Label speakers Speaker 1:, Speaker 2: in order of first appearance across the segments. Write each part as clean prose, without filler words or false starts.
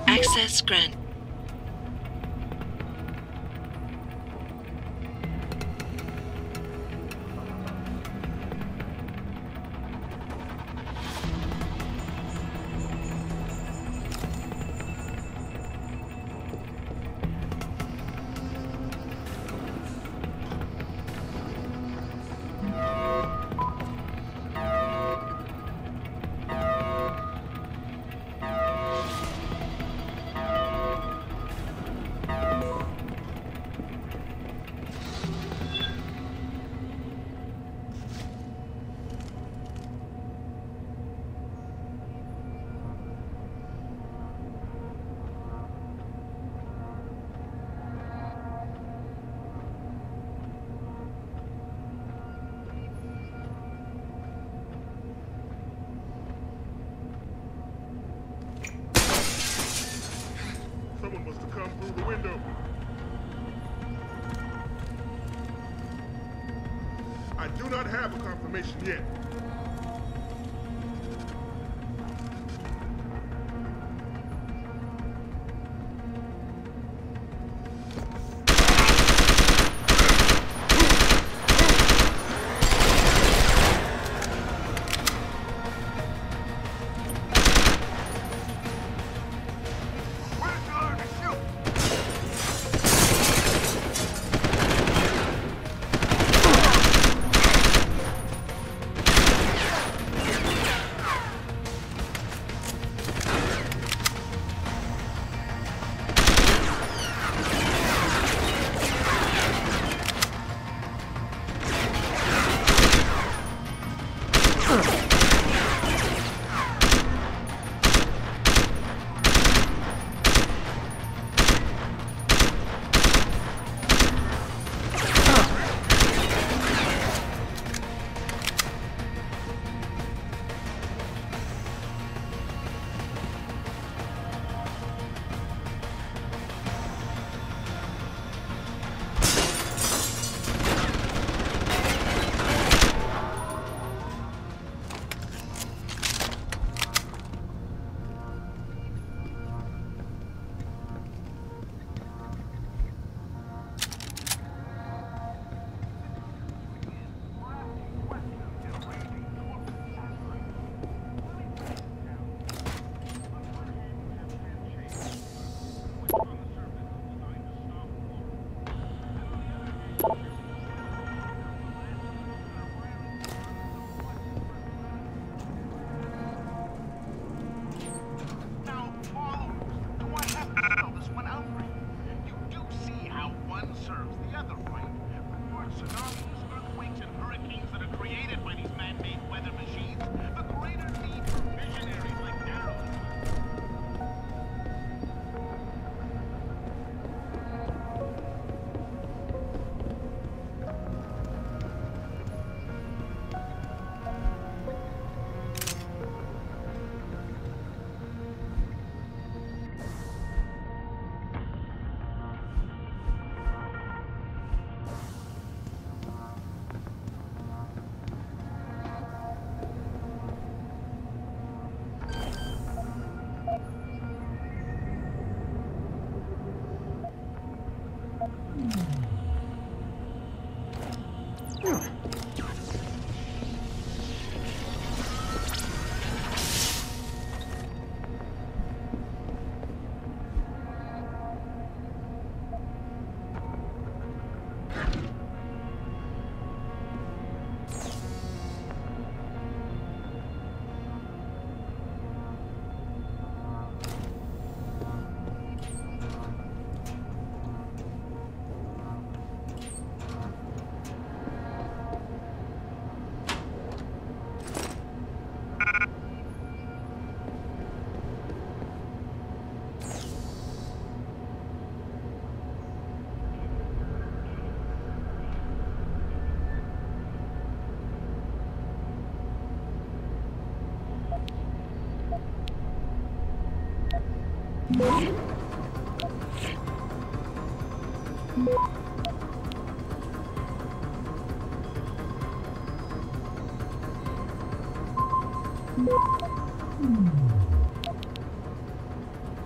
Speaker 1: Access granted.
Speaker 2: Someone must have come through the window. I do not have a confirmation yet.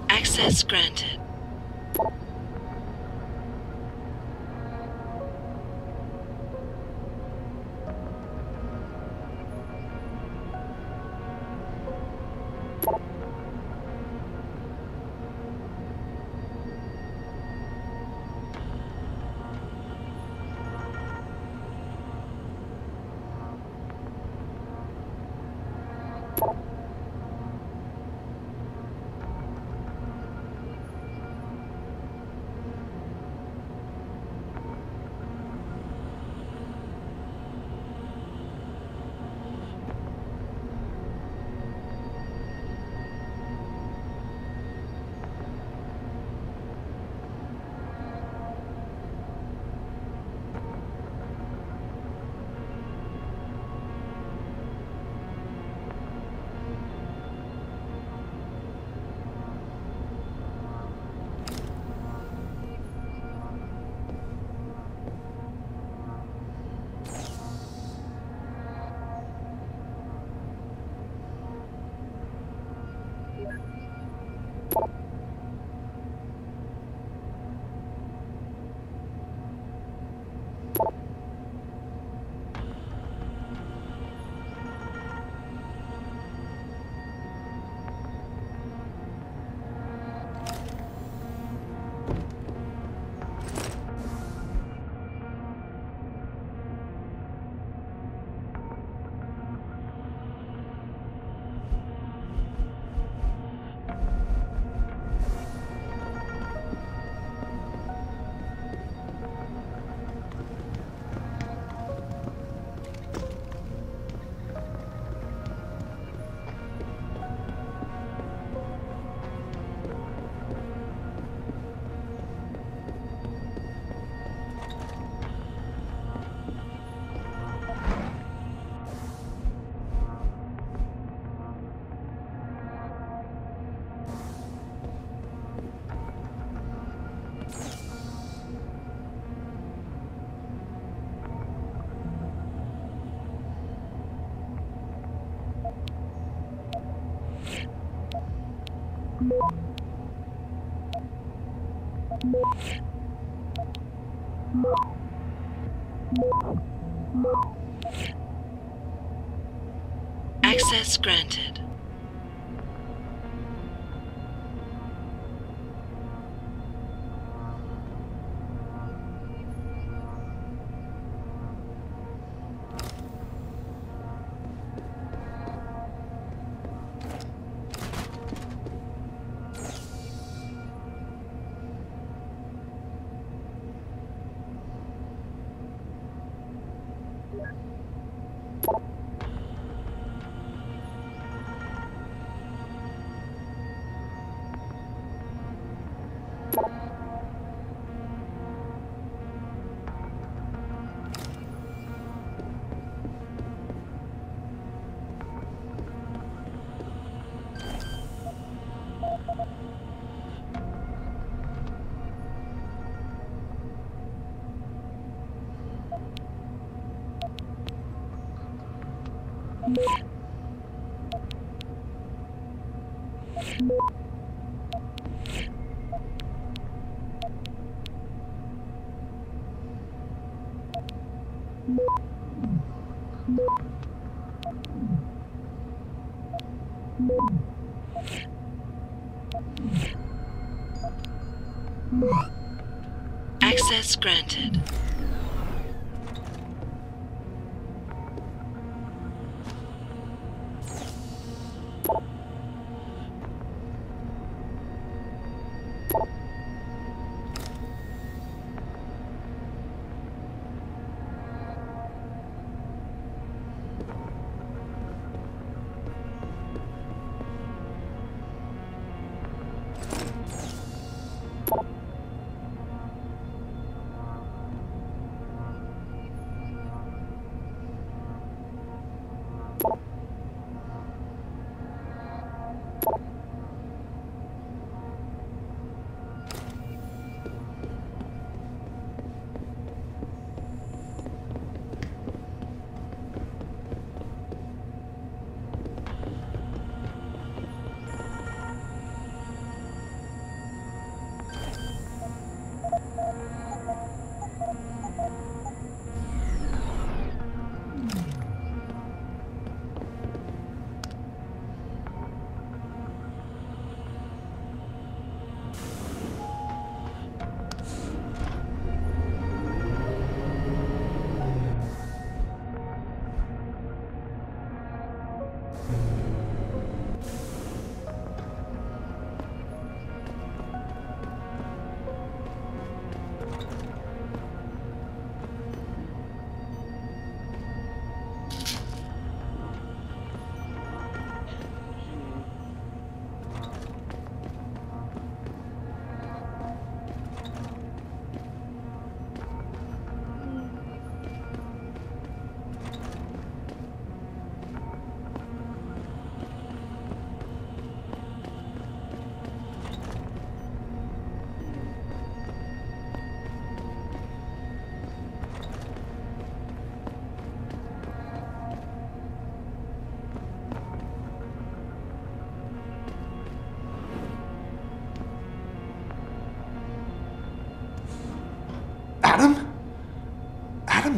Speaker 1: Access granted. Access granted. Access granted.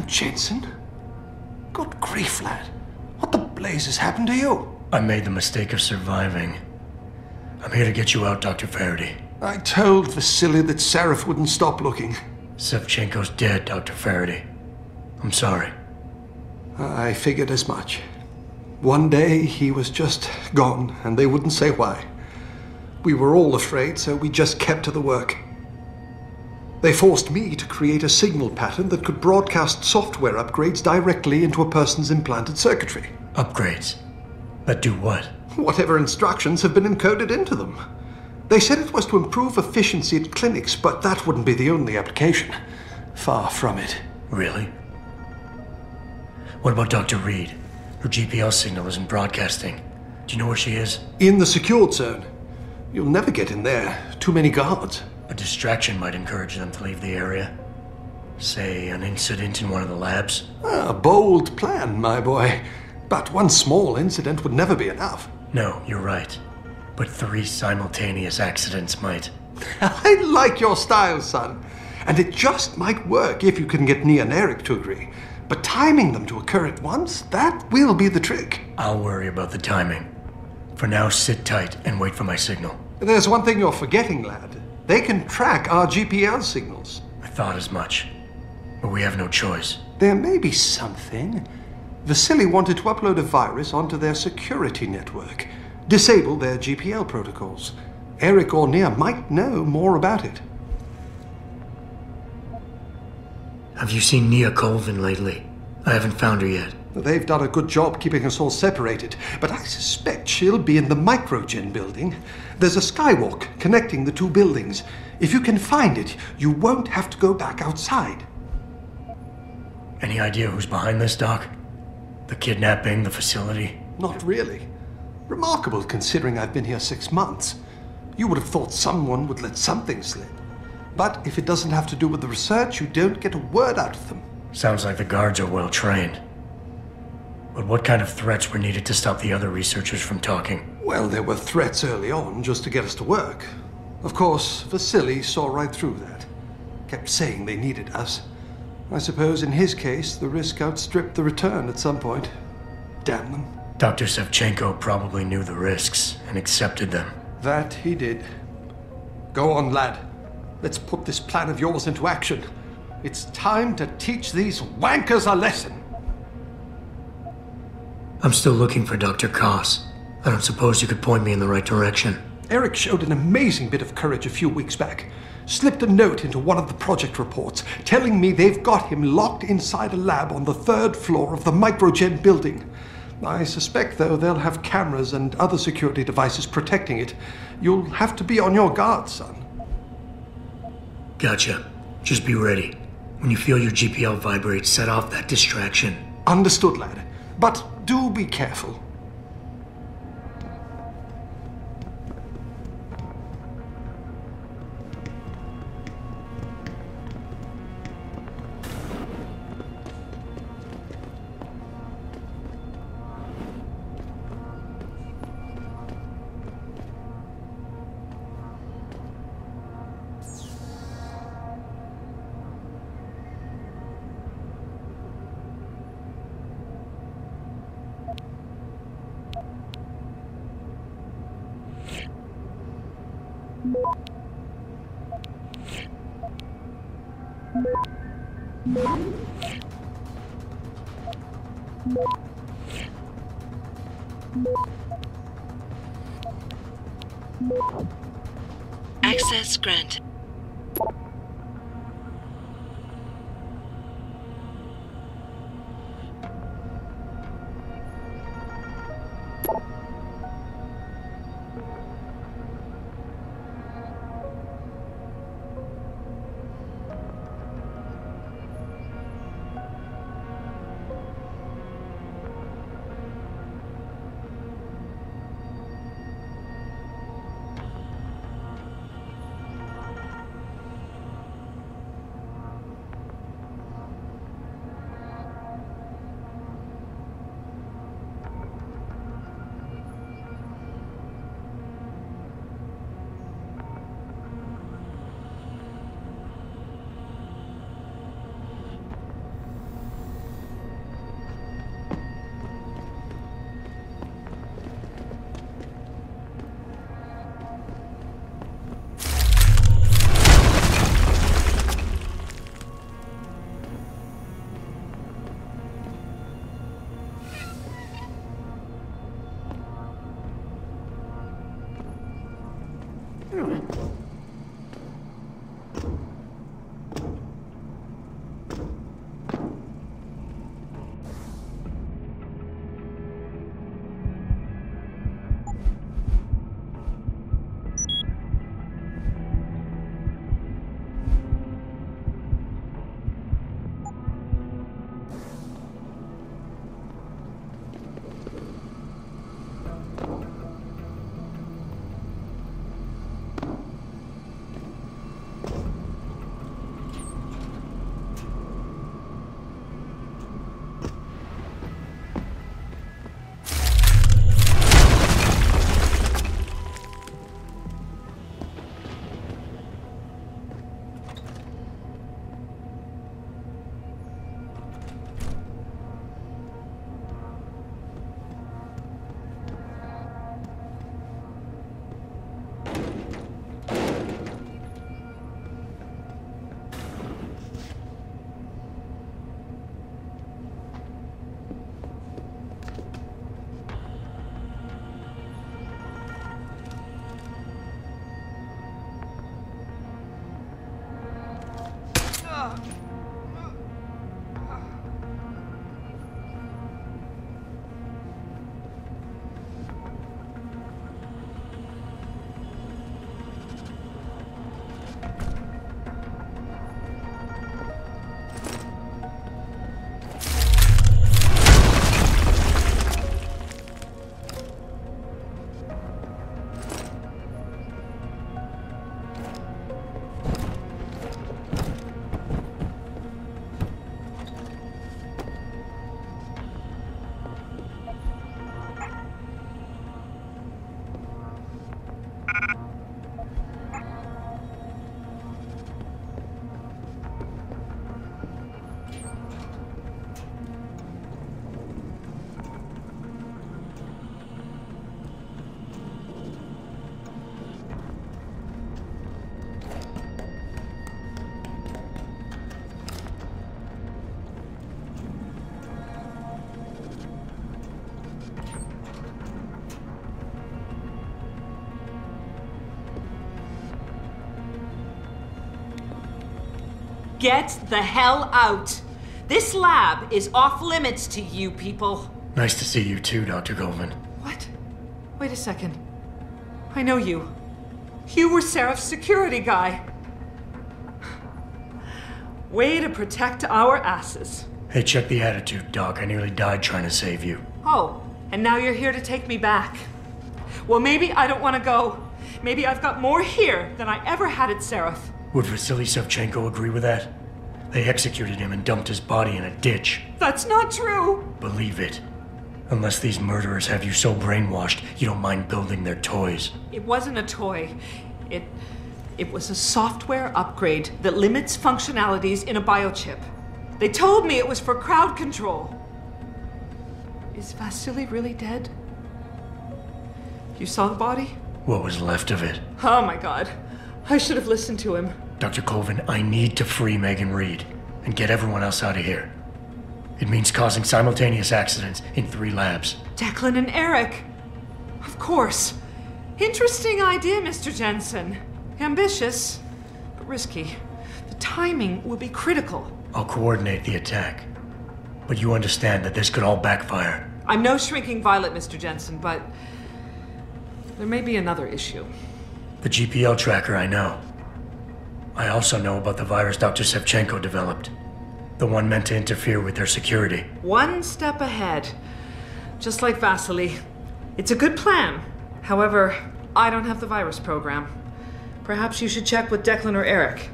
Speaker 3: Jensen? Good grief, lad. What the blazes happened to you?
Speaker 4: I made the mistake of surviving. I'm here to get you out, Dr. Faraday.
Speaker 3: I told Vasily that Seraph wouldn't stop looking.
Speaker 4: Sevchenko's dead, Dr. Faraday. I'm sorry.
Speaker 3: I figured as much. One day he was just gone, and they wouldn't say why. We were all afraid, so we just kept to the work. They forced me to create a signal pattern that could broadcast software upgrades directly into a person's implanted circuitry.
Speaker 4: Upgrades? That do what?
Speaker 3: Whatever instructions have been encoded into them. They said it was to improve efficiency at clinics, but that wouldn't be the only application. Far from it.
Speaker 4: Really? What about Dr. Reed? Her GPL signal isn't broadcasting. Do you know where she is?
Speaker 3: In the secured zone. You'll never get in there. Too many guards.
Speaker 4: A distraction might encourage them to leave the area. Say, an incident in one of the labs.
Speaker 3: A bold plan, my boy. But one small incident would never be enough.
Speaker 4: No, you're right. But 3 simultaneous accidents might.
Speaker 3: I like your style, son. And it just might work if you can get Nia and Eric to agree. But timing them to occur at once, that will be the trick.
Speaker 4: I'll worry about the timing. For now, sit tight and wait for my signal.
Speaker 3: There's one thing you're forgetting, lad. They can track our GPL signals.
Speaker 4: I thought as much. But we have no choice.
Speaker 3: There may be something. Vasily wanted to upload a virus onto their security network. Disable their GPL protocols. Eric or Nia might know more about it.
Speaker 4: Have you seen Nia Colvin lately? I haven't found her yet.
Speaker 3: They've done a good job keeping us all separated, but I suspect she'll be in the Microgen building. There's a skywalk connecting the 2 buildings. If you can find it, you won't have to go back outside.
Speaker 4: Any idea who's behind this, Doc? The kidnapping, the facility?
Speaker 3: Not really. Remarkable considering I've been here 6 months. You would have thought someone would let something slip. But if it doesn't have to do with the research, you don't get a word out of them.
Speaker 4: Sounds like the guards are well trained. But what kind of threats were needed to stop the other researchers from talking?
Speaker 3: Well, there were threats early on just to get us to work. Of course, Vasily saw right through that. Kept saying they needed us. I suppose in his case, the risk outstripped the return at some point. Damn them.
Speaker 4: Dr. Sevchenko probably knew the risks and accepted them.
Speaker 3: That he did. Go on, lad. Let's put this plan of yours into action. It's time to teach these wankers a lesson.
Speaker 4: I'm still looking for Dr. Koss. I don't suppose you could point me in the right direction.
Speaker 3: Eric showed an amazing bit of courage a few weeks back. Slipped a note into one of the project reports, telling me they've got him locked inside a lab on the 3rd floor of the Microgen building. I suspect, though, they'll have cameras and other security devices protecting it. You'll have to be on your guard, son.
Speaker 4: Gotcha. Just be ready. When you feel your GPL vibrate, set off that distraction.
Speaker 3: Understood, lad. But do be careful.
Speaker 1: Access granted.
Speaker 5: Get the hell out! This lab is off limits to you people.
Speaker 4: Nice to see you too, Dr. Goldman.
Speaker 5: What? Wait a second. I know you. You were Seraph's security guy. Way to protect our asses.
Speaker 4: Hey, check the attitude, Doc. I nearly died trying to save you.
Speaker 5: Oh, and now you're here to take me back. Well, maybe I don't want to go. Maybe I've got more here than I ever had at Seraph.
Speaker 4: Would Vasily Savchenko agree with that? They executed him and dumped his body in a ditch.
Speaker 5: That's not true!
Speaker 4: Believe it. Unless these murderers have you so brainwashed, you don't mind building their toys.
Speaker 5: It wasn't a toy. It was a software upgrade that limits functionalities in a biochip. They told me it was for crowd control. Is Vasily really dead? You saw the body?
Speaker 4: What was left of it?
Speaker 5: Oh my god. I should have listened to him.
Speaker 4: Dr. Colvin, I need to free Megan Reed and get everyone else out of here. It means causing simultaneous accidents in 3 labs.
Speaker 5: Declan and Eric. Of course. Interesting idea, Mr. Jensen. Ambitious, but risky. The timing will be critical.
Speaker 4: I'll coordinate the attack. But you understand that this could all backfire.
Speaker 5: I'm no shrinking violet, Mr. Jensen, but there may be another issue.
Speaker 4: The GPL tracker, I know. I also know about the virus Dr. Savchenko developed. The one meant to interfere with their security.
Speaker 5: One step ahead. Just like Vasily. It's a good plan. However, I don't have the virus program. Perhaps you should check with Declan or Eric.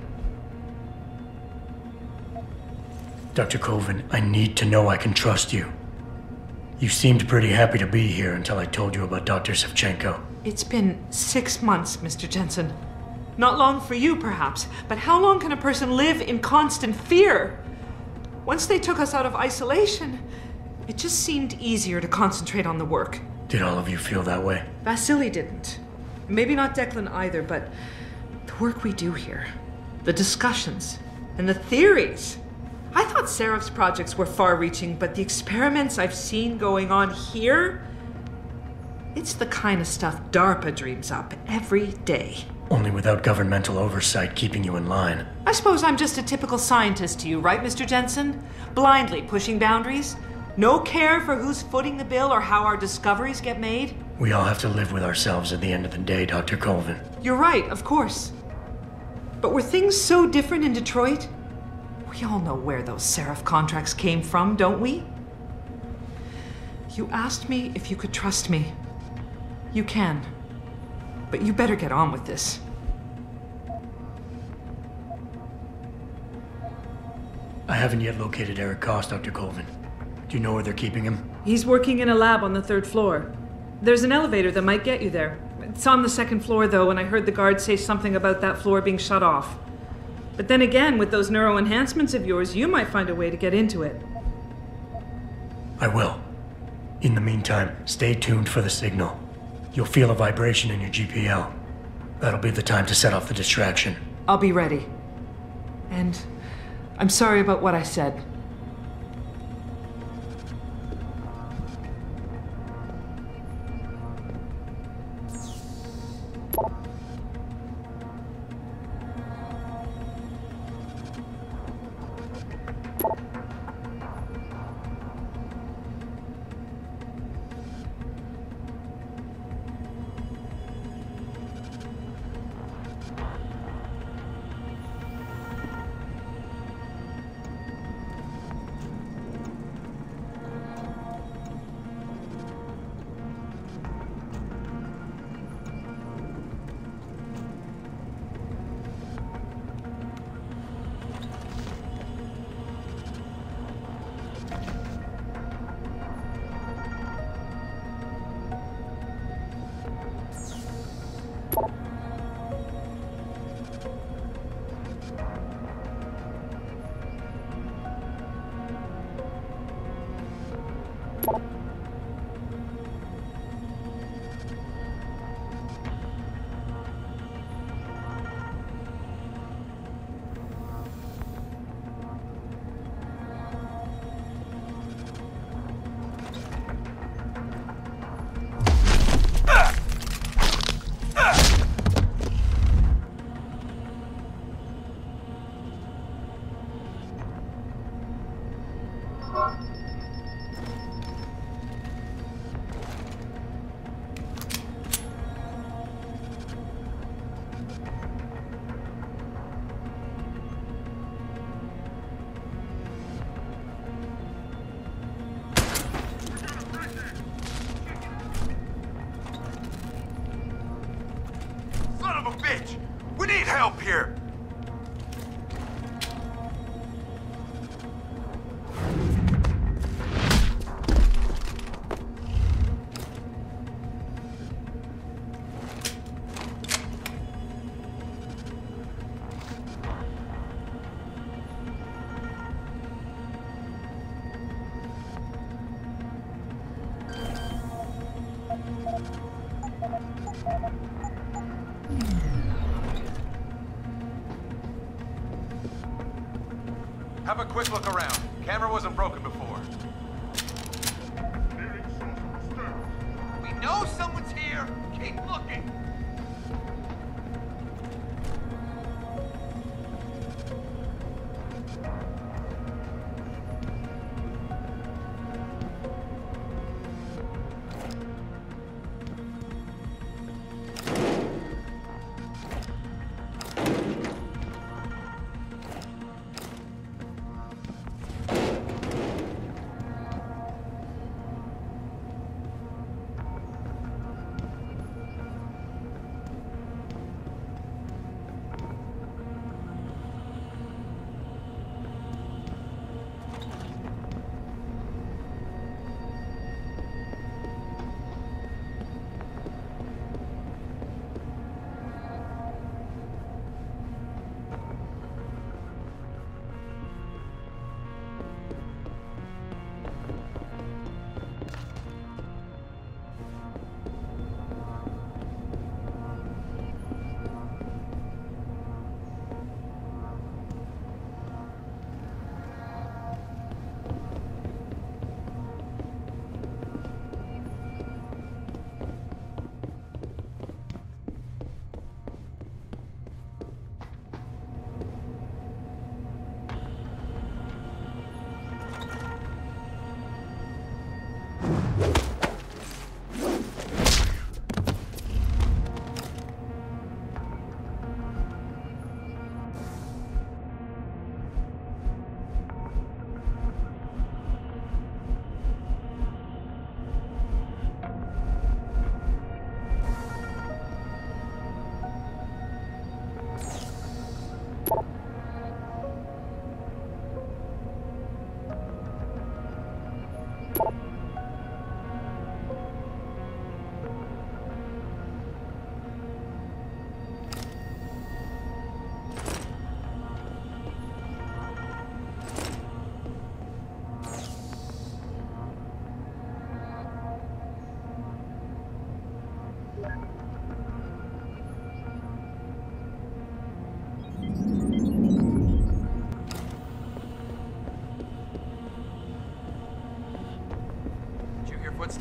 Speaker 4: Dr. Colvin, I need to know I can trust you. You seemed pretty happy to be here until I told you about Dr. Savchenko.
Speaker 5: It's been 6 months, Mr. Jensen. Not long for you, perhaps, but how long can a person live in constant fear? Once they took us out of isolation, it just seemed easier to concentrate on the work.
Speaker 4: Did all of you feel that way?
Speaker 5: Vasily didn't. Maybe not Declan either, but the work we do here, the discussions, and the theories. I thought Seraph's projects were far-reaching, but the experiments I've seen going on here, it's the kind of stuff DARPA dreams up every day.
Speaker 4: Only without governmental oversight keeping you in line.
Speaker 5: I suppose I'm just a typical scientist to you, right, Mr. Jensen? Blindly pushing boundaries? No care for who's footing the bill or how our discoveries get made?
Speaker 4: We all have to live with ourselves at the end of the day, Dr. Colvin.
Speaker 5: You're right, of course. But were things so different in Detroit? We all know where those Seraph contracts came from, don't we? You asked me if you could trust me. You can. But you better get on with this.
Speaker 4: I haven't yet located Eric Koss, Dr. Colvin. Do you know where they're keeping him?
Speaker 5: He's working in a lab on the 3rd floor. There's an elevator that might get you there. It's on the 2nd floor, though, and I heard the guard say something about that floor being shut off. But then again, with those neuroenhancements of yours, you might find a way to get into it.
Speaker 4: I will. In the meantime, stay tuned for the signal. You'll feel a vibration in your GPL. That'll be the time to set off the distraction.
Speaker 5: I'll be ready. And I'm sorry about what I said.
Speaker 6: We need help here! Have a quick look around. Camera wasn't broken before. We know someone's here. Keep looking.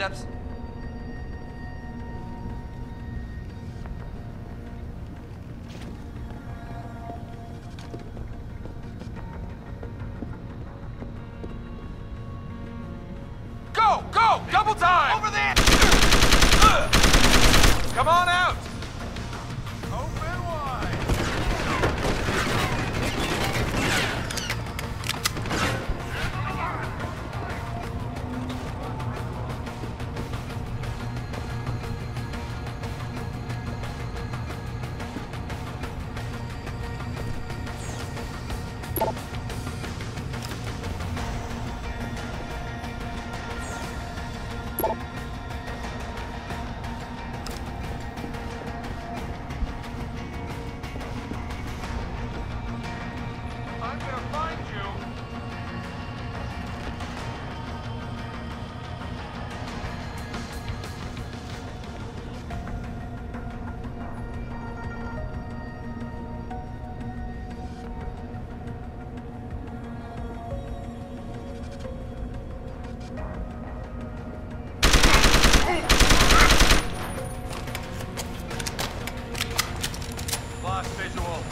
Speaker 6: footsteps? Go! Go! Double time! Over there! Come on out! Open wide! I'm gonna find you! Lost visual.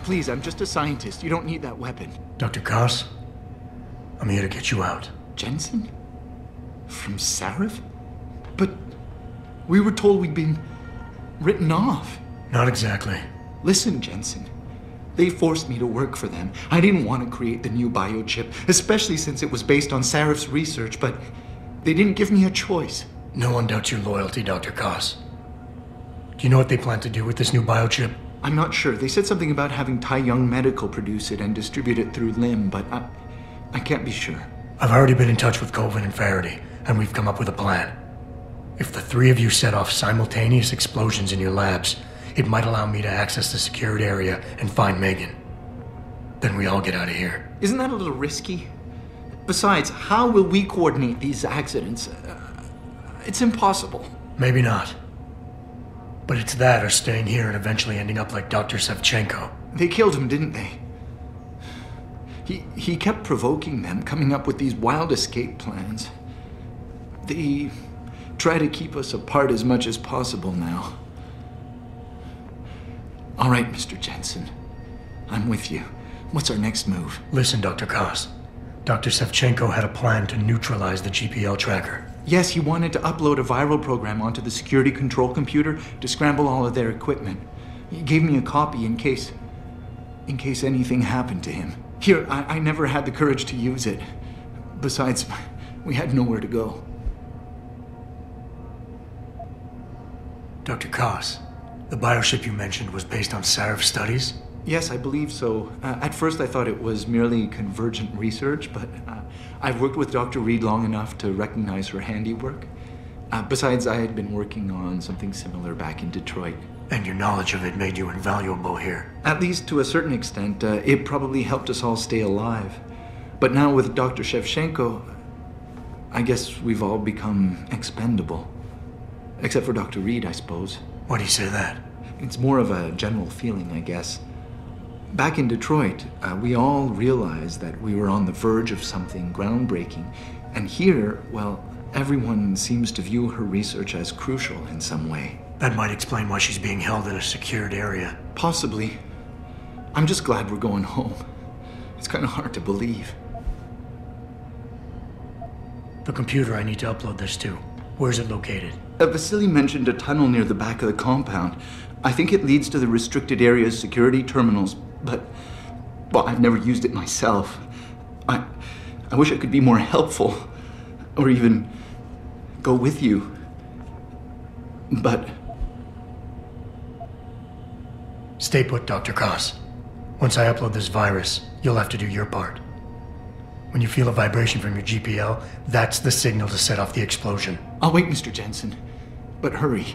Speaker 7: Please, I'm just a scientist. You don't need that weapon.
Speaker 4: Dr. Koss, I'm here to get you out.
Speaker 7: Jensen? From Sarif? But we were told we'd been written off.
Speaker 4: Not exactly.
Speaker 7: Listen, Jensen. They forced me to work for them. I didn't want to create the new biochip, especially since it was based on Sarif's research, but they didn't give me a choice.
Speaker 4: No one doubts your loyalty, Dr. Koss. Do you know what they plan to do with this new biochip?
Speaker 7: I'm not sure. They said something about having Tai Young Medical produce it and distribute it through Lim, but I can't be sure.
Speaker 4: I've already been in touch with Colvin and Faraday, and we've come up with a plan. If the three of you set off simultaneous explosions in your labs, it might allow me to access the secured area and find Megan. Then we all get out of here.
Speaker 7: Isn't that a little risky? Besides, how will we coordinate these accidents? It's impossible.
Speaker 4: Maybe not. But it's that or staying here and eventually ending up like Dr. Sevchenko.
Speaker 7: They killed him, didn't they? He kept provoking them, coming up with these wild escape plans. They try to keep us apart as much as possible now. All right, Mr. Jensen. I'm with you. What's our next move?
Speaker 4: Listen, Dr. Koss. Dr. Sevchenko had a plan to neutralize the GPL tracker.
Speaker 7: Yes, he wanted to upload a viral program onto the security control computer to scramble all of their equipment. He gave me a copy in case anything happened to him. Here, I never had the courage to use it. Besides, we had nowhere to go.
Speaker 4: Dr. Koss, the biochip you mentioned was based on Sarif's studies?
Speaker 7: Yes, I believe so. At first I thought it was merely convergent research, but I've worked with Dr. Reed long enough to recognize her handiwork. Besides, I had been working on something similar back in Detroit.
Speaker 4: And your knowledge of it made you invaluable here.
Speaker 7: At least to a certain extent, it probably helped us all stay alive. But now with Dr. Shevchenko, I guess we've all become expendable. Except for Dr. Reed, I suppose.
Speaker 4: Why do you say that?
Speaker 7: It's more of a general feeling, I guess. Back in Detroit, we all realized that we were on the verge of something groundbreaking. And here, well, everyone seems to view her research as crucial in some way.
Speaker 4: That might explain why she's being held in a secured area.
Speaker 7: Possibly. I'm just glad we're going home. It's kind of hard to believe.
Speaker 4: The computer I need to upload this to, where's it located?
Speaker 7: Vasily mentioned a tunnel near the back of the compound. I think it leads to the restricted area's security terminals, but... well, I've never used it myself. I wish I could be more helpful, or even go with you. But...
Speaker 4: Stay put, Dr. Koss. Once I upload this virus, you'll have to do your part. When you feel a vibration from your GPL, that's the signal to set off the explosion.
Speaker 7: I'll wait, Mr. Jensen. But hurry.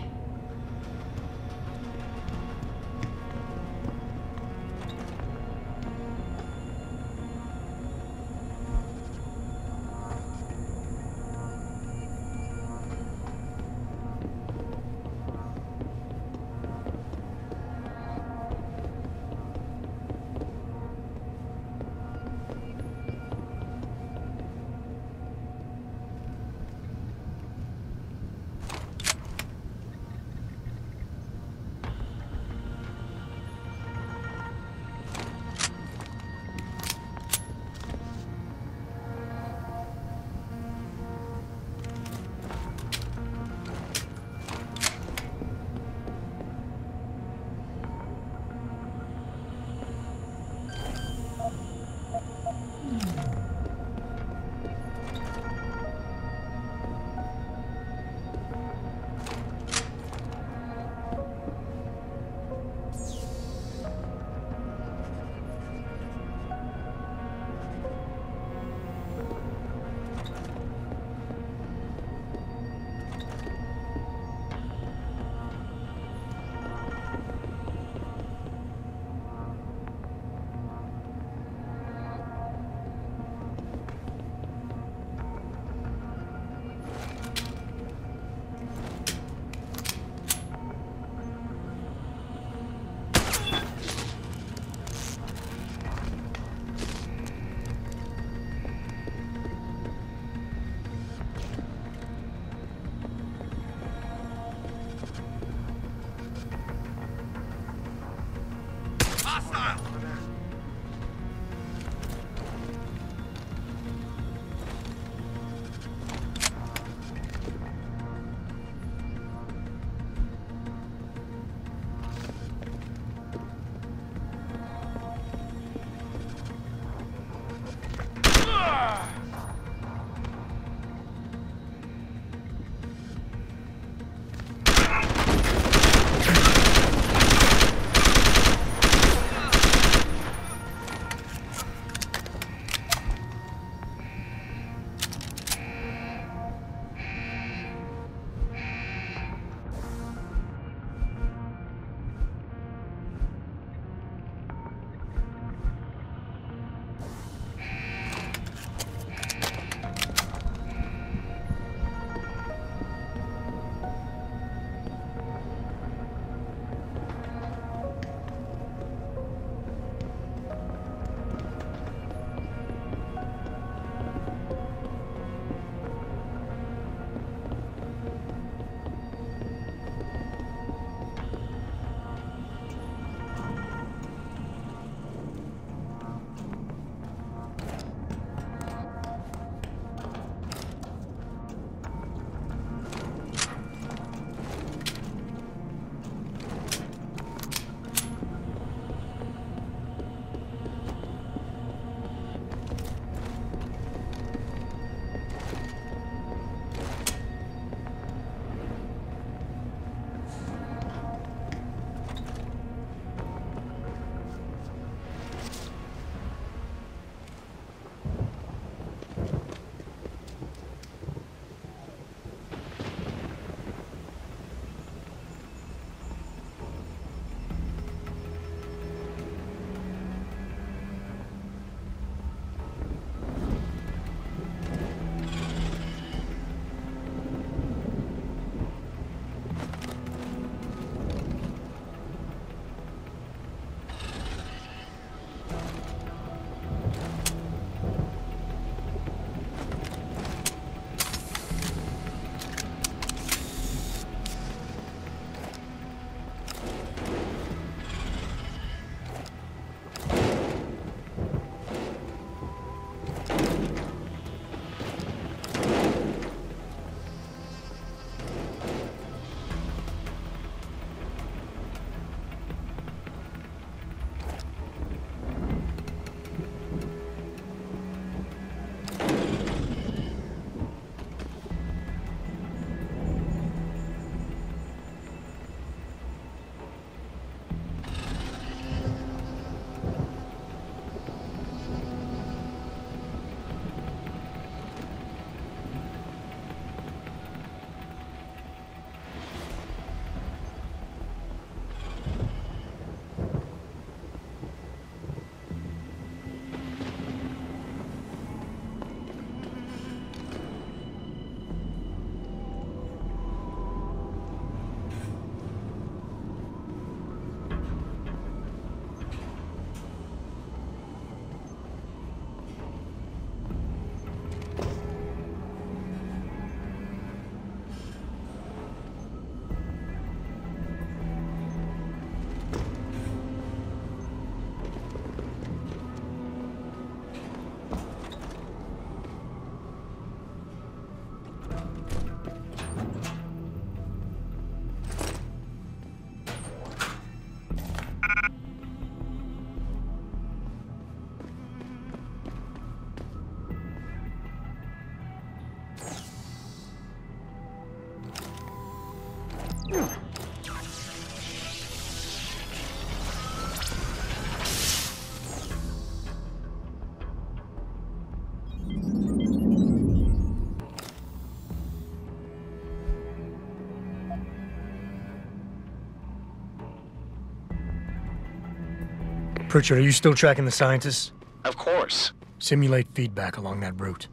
Speaker 4: Pritchard, are you still tracking the scientists?
Speaker 8: Of course.
Speaker 4: Simulate feedback along that route.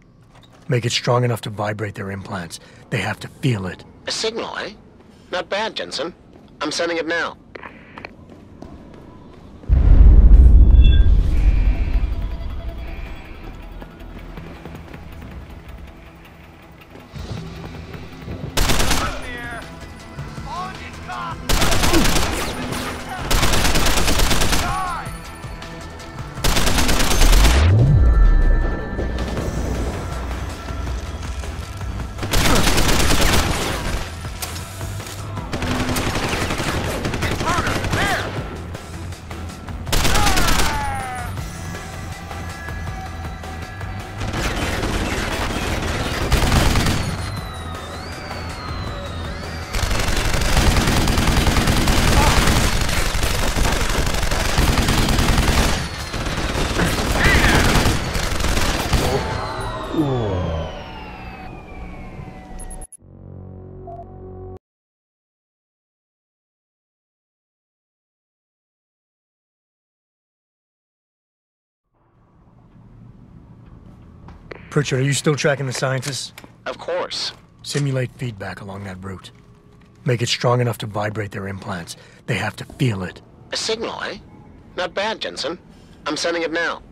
Speaker 4: Make it strong enough to vibrate their implants. They have to feel it.
Speaker 8: A signal, eh? Not bad, Jensen. I'm sending it now.
Speaker 4: Pritchard, are you still tracking the scientists?
Speaker 8: Of course.
Speaker 4: Simulate feedback along that route. Make it strong enough to vibrate their implants. They have to feel it.
Speaker 8: A signal, eh? Not bad, Jensen. I'm sending it now.